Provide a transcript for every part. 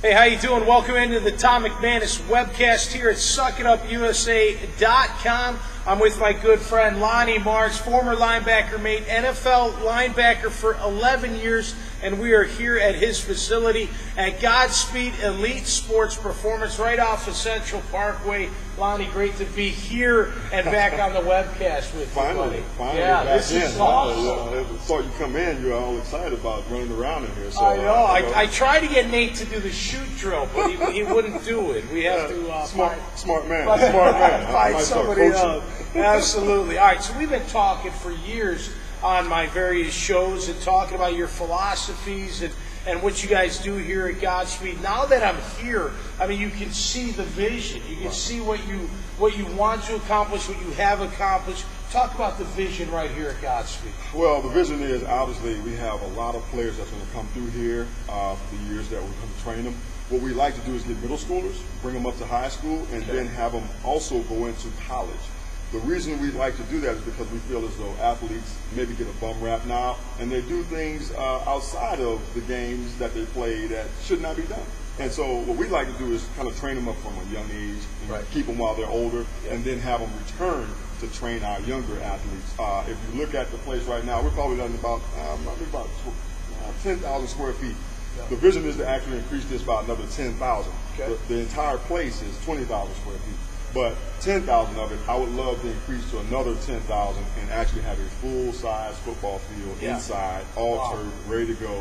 Hey, how you doing? Welcome into the McManus Webcast here at SuckItUpUSA.com. I'm with my good friend Lonnie Marts, former linebacker mate, NFL linebacker for 11 years, and we are here at his facility at Godspeed Elite Sports Performance right off of Central Parkway. Lonnie, great to be here and back on the webcast with you, buddy. Finally, yeah, back this in. is awesome. I saw you come in, you were all excited about running around in here. So, I know. I tried to get Nate to do the shoot drill, but he wouldn't do it. We have to smart man. Find somebody else. Absolutely. All right, so we've been talking for years on my various shows and talking about your philosophies and what you guys do here at Godspeed. Now that I'm here, I mean, you can see the vision. You can see what you want to accomplish, what you have accomplished. Talk about the vision right here at Godspeed. Well, the vision is, obviously, we have a lot of players that's going to come through here for the years that we're going to train them. What we like to do is get middle schoolers, bring them up to high school, and then have them also go into college. The reason we like to do that is because we feel as though athletes maybe get a bum rap now, and they do things outside of the games that they play that should not be done. And so what we like to do is kind of train them up from a young age, and keep them while they're older, and then have them return to train our younger athletes. If you look at the place right now, we're probably done about 10,000 square feet. The vision is to actually increase this by another 10,000. The entire place is 20,000 square feet. But 10,000 of it, I would love to increase to another 10,000 and actually have a full-size football field inside, all turf, ready to go.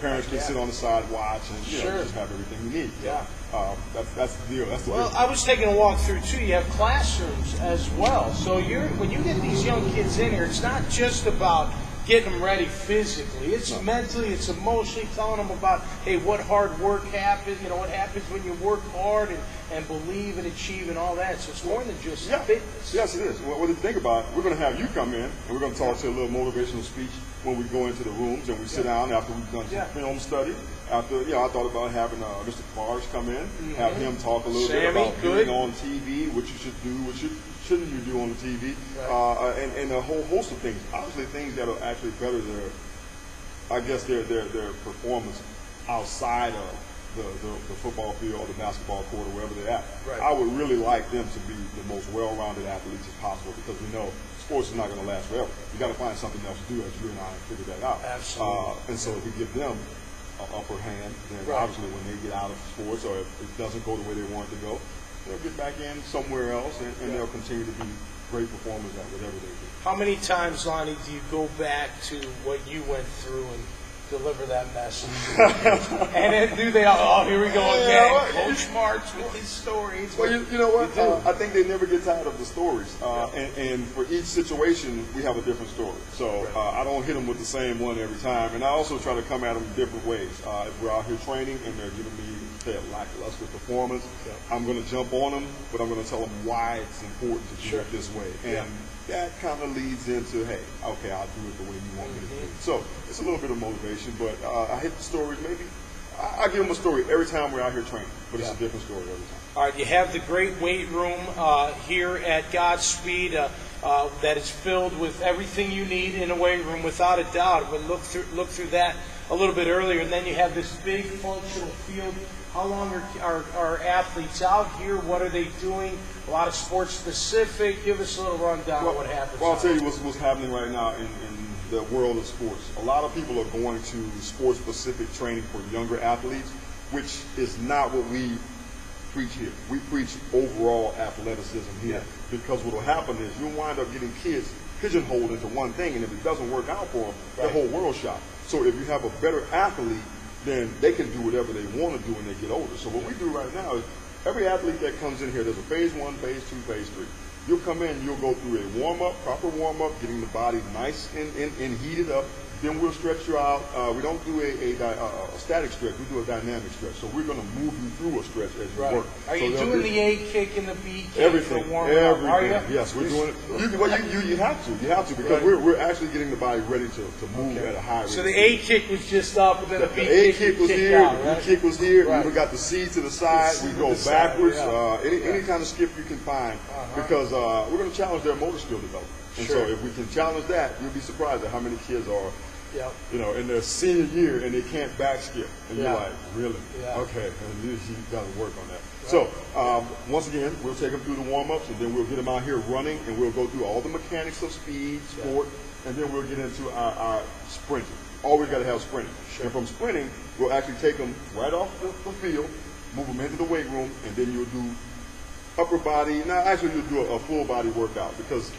Parents can sit on the side, watch, and just have everything we need. That's the deal. That's the deal. I was taking a walk through too. You have classrooms as well. So when you get these young kids in here, it's not just about getting them ready physically. It's mentally, it's emotionally, telling them about, hey, what hard work happens, what happens when you work hard and believe and achieve and all that. So it's more than just fitness. Yes, it is. Well, if you think about it, we're going to have you come in, and we're going to talk to a little motivational speech when we go into the rooms and we sit down after we've done some film study. After, I thought about having Mr. Clark come in, have him talk a little bit about being on TV, what you should do, what shouldn't you do on the TV, and a whole host of things. Obviously, things that will actually better their performance outside of the football field or the basketball court or wherever they're at. I would really like them to be the most well-rounded athletes as possible, because we know sports is not going to last forever. You got to find something else to do, as you and I figured that out. Absolutely. And so if we give them an upper hand, then obviously when they get out of sports, or if it doesn't go the way they want it to go, they'll get back in somewhere else, and they'll continue to be great performers at whatever they do. How many times, Lonnie, do you go back to what you went through and deliver that message? And then do they, here we go again, Coach Marts with his stories. Well, you know what? I think they never get tired of the stories. And for each situation, we have a different story. So I don't hit them with the same one every time. And I also try to come at them different ways. If we're out here training and they're giving me, say, a lackluster performance, I'm going to jump on them, but I'm going to tell them why it's important to do it this way. And that kind of leads into, hey, okay, I'll do it the way you want me to do it. So it's a little bit of motivation, but I hit the stories maybe. I give them a story every time we're out here training, but it's a different story every time. All right, you have the great weight room here at Godspeed that is filled with everything you need in a weight room, without a doubt. We'll look through that a little bit earlier, and then you have this big functional field. How long are athletes out here? What are they doing? A lot of sports specific. Give us a little rundown on what happens. Well, I'll tell you what's happening right now in the world of sports. A lot of people are going to sports specific training for younger athletes, which is not what we preach here. We preach overall athleticism here, because what will happen is you'll wind up getting kids pigeonholed into one thing, and if it doesn't work out for them, the whole world's shot. So if you have a better athlete, then they can do whatever they want to do when they get older. So what we do right now is every athlete that comes in here, there's a phase 1, phase 2, phase 3. You'll come in, you'll go through a warm-up, proper warm-up, getting the body nice and heated up. Then we'll stretch you out. We don't do a static stretch. We do a dynamic stretch. So we're going to move you through a stretch as you work. Are you doing the A kick and the B kick? Everything. For warm-up? Are you? Yes, we're doing it. You have to. You have to, because we're actually getting the body ready to move at a high rate. So the A kick was just up, and then the B kick was here. The B kick was here. We got the C to the side. We go backwards. Any kind of skip you can find, because we're going to challenge their motor skill development. And so if we can challenge that, you'll be surprised at how many kids are Yep. You know, in their senior year, and they can't back skip, and you're like, really? Yeah. Okay, and you got to work on that. Right. So once again, we'll take them through the warm-ups, and then we'll get them out here running, and we'll go through all the mechanics of speed, sport, and then we'll get into our sprinting. Always got to have sprinting. Sure. And from sprinting, we'll actually take them right off the field, move them into the weight room, and then you'll do upper body. Now, actually, you'll do a full body workout because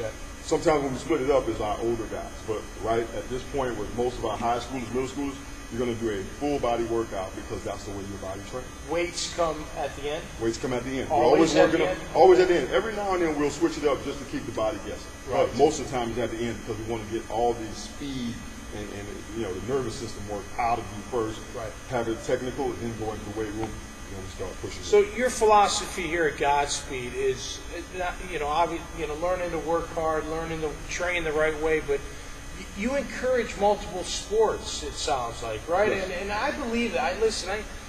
sometimes when we split it up, it's our older guys. But right at this point, with most of our high schoolers, middle schoolers, you're going to do a full body workout because that's the way your body trains. Weights come at the end? Weights come at the end. Always we're at the end? Always at the end. Every now and then we'll switch it up just to keep the body guessing. Right. But most of the time it's at the end because we want to get all the speed and you know, the nervous system work out of you first. Right. Have it technical, and then go into the weight room. And start pushing. So your philosophy here at Godspeed is, learning to work hard, learning to train the right way, but you encourage multiple sports, it sounds like, right? Yes. And I believe that.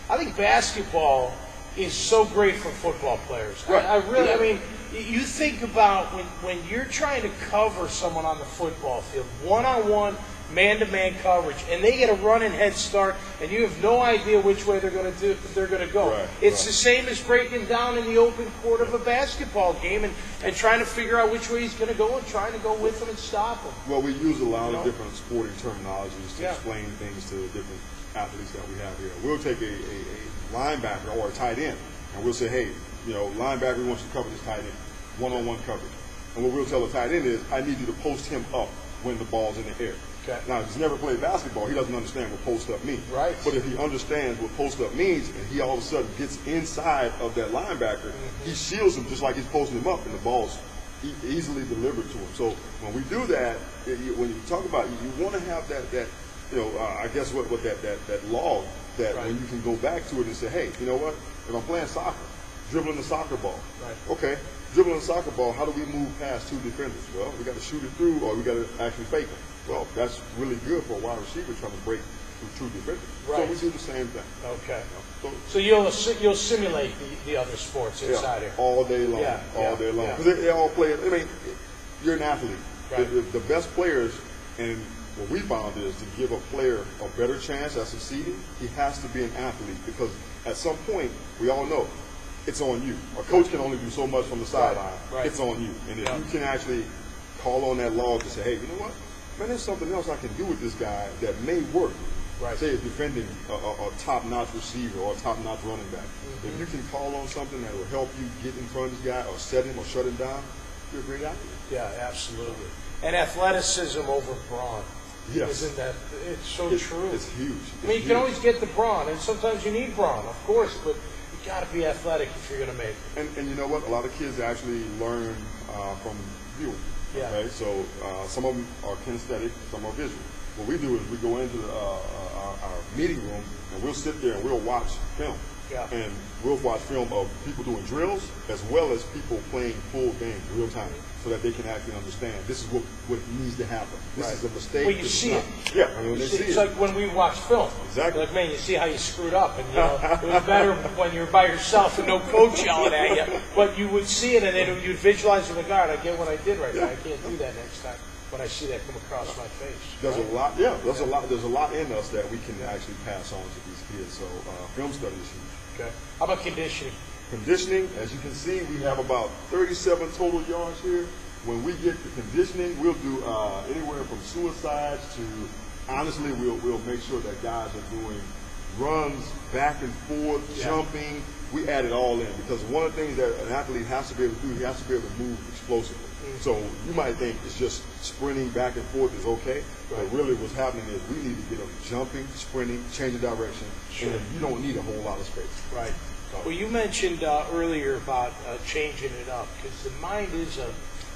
I think basketball is so great for football players. Right. I mean, you think about when you're trying to cover someone on the football field, one-on-one, man-to-man coverage, and they get a running head start, and you have no idea which way they're going to go. Right, it's the same as breaking down in the open court of a basketball game and trying to figure out which way he's going to go and trying to go with him and stop him. Well, we use a lot of different sporting terminologies to explain things to the different athletes that we have here. We'll take a linebacker or a tight end, and we'll say, hey, linebacker, we want you to cover this tight end, one-on-one coverage. And what we'll tell the tight end is, I need you to post him up when the ball's in the air. Okay. Now, if he's never played basketball, he doesn't understand what post-up means. Right. But if he understands what post-up means, and he all of a sudden gets inside of that linebacker, he shields him just like he's posting him up, and the ball's easily delivered to him. So when we do that, when you talk about, you want to have that I guess what that log that when you can go back to it and say, hey, you know what? If I'm playing soccer, dribbling the soccer ball. Right. Okay, dribbling the soccer ball, how do we move past two defenders? Well, we got to shoot it through, or we got to actually fake it. Well, that's really good for a wide receiver trying to break through two defenders. Right. So we do the same thing. Okay. So you'll simulate the other sports inside here all day long. All day long. Because they all play. I mean, you're an athlete. Right. The best players, and what we found is to give a player a better chance at succeeding, he has to be an athlete, because at some point, we all know, it's on you. A coach can only do so much from the sideline. Right. It's on you. And if you can actually call on that log to say, hey, you know what? Man, there's something else I can do with this guy that may work. Right. Say it's defending a top-notch receiver or a top-notch running back. If you can call on something that will help you get in front of this guy or set him or shut him down, you're a great athlete. Yeah, absolutely. And athleticism over brawn. Yes. Isn't that, it's so true. It's huge. I mean, you can always get the brawn, and sometimes you need brawn, of course, but you got to be athletic if you're going to make it. And you know what? A lot of kids actually learn from viewing. Yeah. Okay, so some of them are kinesthetic, some are visual. What we do is we go into our meeting room, and we'll sit there and we'll watch film. Yeah. And we'll watch film of people doing drills as well as people playing full game real time, so that they can actually understand this is what needs to happen. This is a mistake. Well, you see it. Yeah, I mean, It's like when we watch film. Exactly. Like, man, you see how you screwed up, and it was better when you were by yourself and no coach yelling at you. But you would see it, and then you'd visualize in the guard. I get what I did right now. I can't do that next time when I see that come across my face. There's a lot. Yeah, there's a lot in us that we can actually pass on to these kids. So film study is huge. Okay. How about conditioning? Conditioning, as you can see, we have about 37 total yards here. When we get to conditioning, we'll do anywhere from suicides to, honestly, we'll make sure that guys are doing runs back and forth, jumping. We add it all in, because one of the things that an athlete has to be able to do, he has to be able to move explosively. So you might think it's just sprinting back and forth is okay, but really what's happening is we need to get them jumping, sprinting, changing direction, and you don't need a whole lot of space. Right. Well, you mentioned earlier about changing it up, because the mind is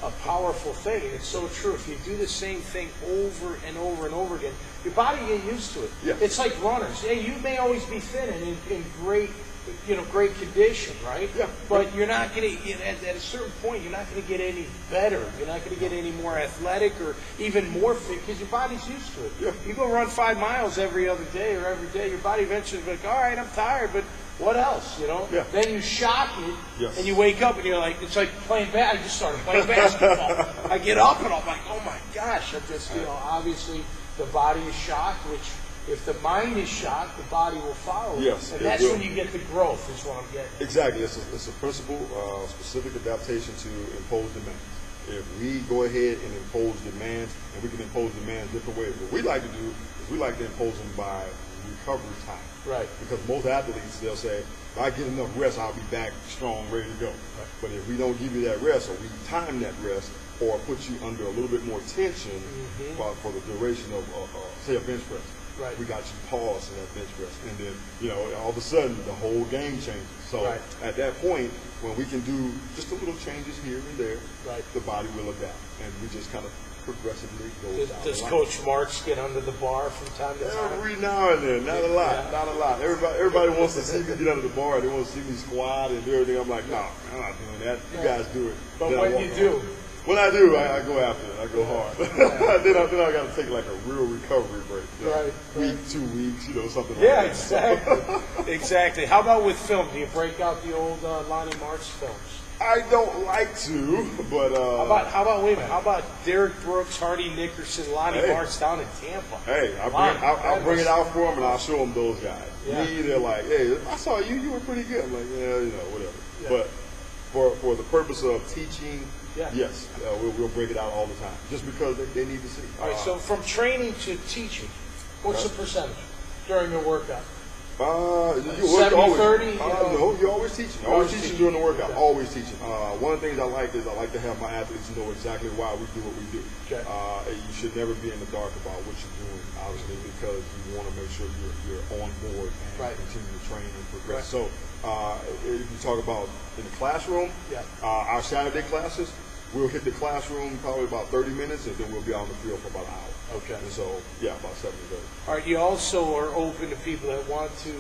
a powerful thing, and it's so true. If you do the same thing over and over and over again, your body gets used to it. Yeah. It's like runners. Yeah, you may always be thin and in great condition, right? Yeah. But you're not going to, at a certain point, you're not going to get any better. You're not going to get any more athletic or even more fit, because your body's used to it. Yeah. You go run 5 miles every other day or every day, your body eventually is like, all right, I'm tired, but what else, Yeah. Then you shock it, Yes. and you wake up and you're like, it's like playing I just started playing basketball. I get up and I'm like, oh my gosh, I just, obviously the body is shocked, which if the mind is shocked, the body will follow. Yes, and that's when you get the growth, is what I'm getting. Exactly. It's a principle, specific adaptation to impose demands. If we go ahead and impose demands, and we can impose demands different ways, what we like to do is we like to impose them by recovery time. Right. Because most athletes, they'll say, if I get enough rest, I'll be back strong, ready to go. Right. But if we don't give you that rest, or we time that rest, or put you under a little bit more tension for the duration of, say, a bench press, right, we got you paused in that bench press, and then all of a sudden the whole game changes. So at that point, when we can do just a little changes here and there, the body will adapt, and we just kind of progressively go down. Does Coach Marts get under the bar from time to time? Every now and then, not a lot, not a lot. Everybody wants to see me get under the bar. They want to see me squat and do everything. I'm like, no, I'm not doing that. You guys do it. But when you do. When I do, I go after it. I go hard. then I got to take like a real recovery break. Right. Week, 2 weeks, something like that. Yeah, exactly. Exactly. How about with film? Do you break out the old Lonnie Marts films? I don't like to, but how about wait a minute? How about Derek Brooks, Hardy Nickerson, Lonnie Marts down in Tampa? Hey, I'll bring it out for them and I'll show them those guys. Yeah. Me, they're like, hey, I saw you. You were pretty good. I'm like, yeah, whatever. Yeah. But for the purpose of teaching, yes, we'll break it out all the time, just because they need to see. All right. So from training to teaching, what's the percentage during your workout? 70-30? No, you're always teaching. Always teaching during the workout. Yeah. Always teaching. One of the things I like is I like to have my athletes know exactly why we do what we do. Okay. You should never be in the dark about what you're doing, obviously, because you want to make sure you're on board and continue to train and progress. So if you talk about in the classroom, our Saturday classes, we'll hit the classroom probably about 30 minutes, and then we'll be on the field for about an hour. Okay. And so, about 7 to 30. All right, you also are open to people that want to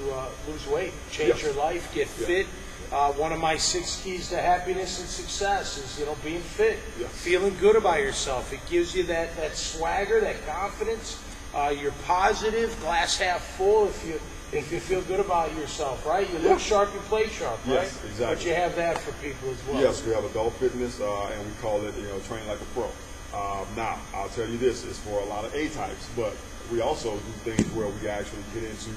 lose weight, change your life, get fit. One of my 6 keys to happiness and success is, being fit, feeling good about yourself. It gives you that swagger, that confidence. You're positive, glass half full if you feel good about yourself, right? You look sharp, you play sharp, right? Yes, exactly. But you have that for people as well. Yes, we have adult fitness, and we call it, train like a pro. Now, I'll tell you this, it's for a lot of A-types, but we also do things where we actually get into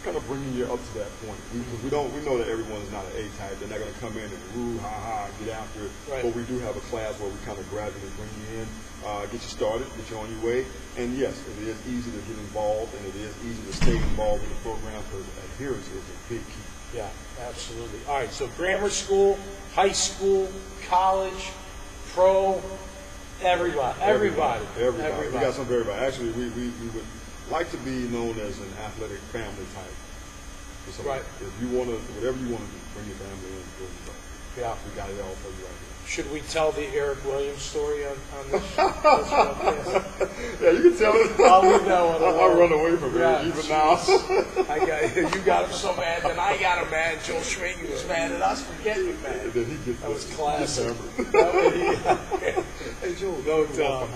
kind of bringing you up to that point. We know that everyone's not an A-type. They're not going to come in and woo, ha, get after it. Right. But we do have a class where we kind of gradually bring you in, get you started, get you on your way. And yes, it is easy to get involved, and it is easy to stay involved in the program because adherence is a big key. Yeah, absolutely. All right, so grammar school, high school, college, pro, everybody. We got some for everybody. Actually, we would like to be known as an athletic family type. So if you want to, whatever you want to do, bring your family in, go and go. Yeah. We got it all for you right here. Should we tell the Eric Williams story on this? Yeah, you can tell it. I'll leave that one alone. I'll run away from it even now. You got him so mad, then I got him mad. Joel Schwingen was mad at us for getting him mad. That was classic. Hey, Joel, no doubt.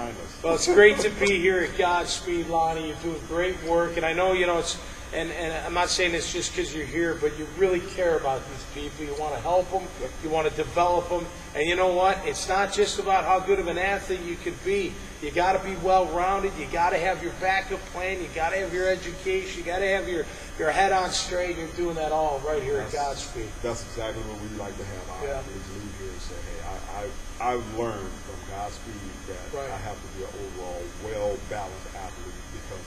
Well, it's great to be here at Godspeed, Lonnie. You're doing great work, and I know it's. And I'm not saying this just because you're here, but you really care about these people. You want to help them. You want to develop them. And you know what? It's not just about how good of an athlete you can be. You got to be well-rounded. You got to have your backup plan. You got to have your education. You got to have your head on straight. You're doing that all right here at Godspeed. That's exactly what we like to have our athletes leave here and say, hey, I've learned from Godspeed that I have to be an overall well-balanced athlete because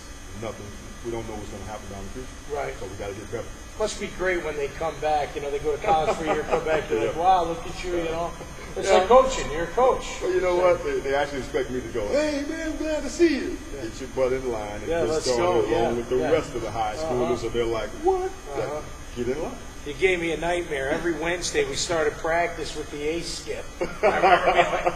we don't know what's going to happen down the future. Right. So we got to get better. Must be great when they come back. They go to college for a year, come back, they're like, wow, look at you, It's like coaching. You're a coach. Well, you know what? They actually expect me to go, hey, man, glad to see you. Get your butt in line and get started along with the rest of the high schoolers. So they're like, what? Get in line. You gave me a nightmare. Every Wednesday we started practice with the ace skip. I remember being like,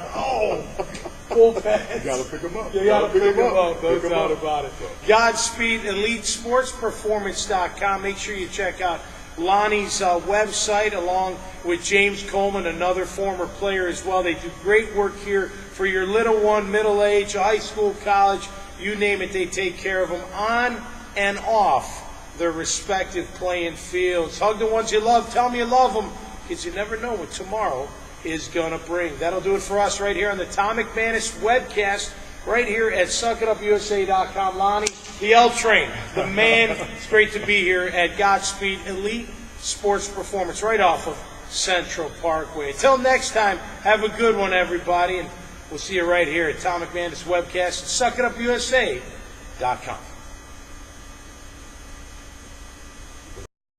full pads. You got to pick them up. You got to pick them up. No doubt about it. Godspeed, EliteSportsPerformance.com. Make sure you check out Lonnie's website along with James Coleman, another former player as well. They do great work here for your little one, middle age, high school, college, you name it, they take care of them on and off their respective playing fields. Hug the ones you love. Tell them you love them because you never know what tomorrow is going to bring. That'll do it for us right here on the Tom McManus Webcast. right here at suckitupusa.com. Lonnie, the L Train, the man. It's great to be here at Godspeed Elite Sports Performance right off of Central Parkway. Until next time, have a good one, everybody, and we'll see you right here at McManus Webcast at suckitupusa.com.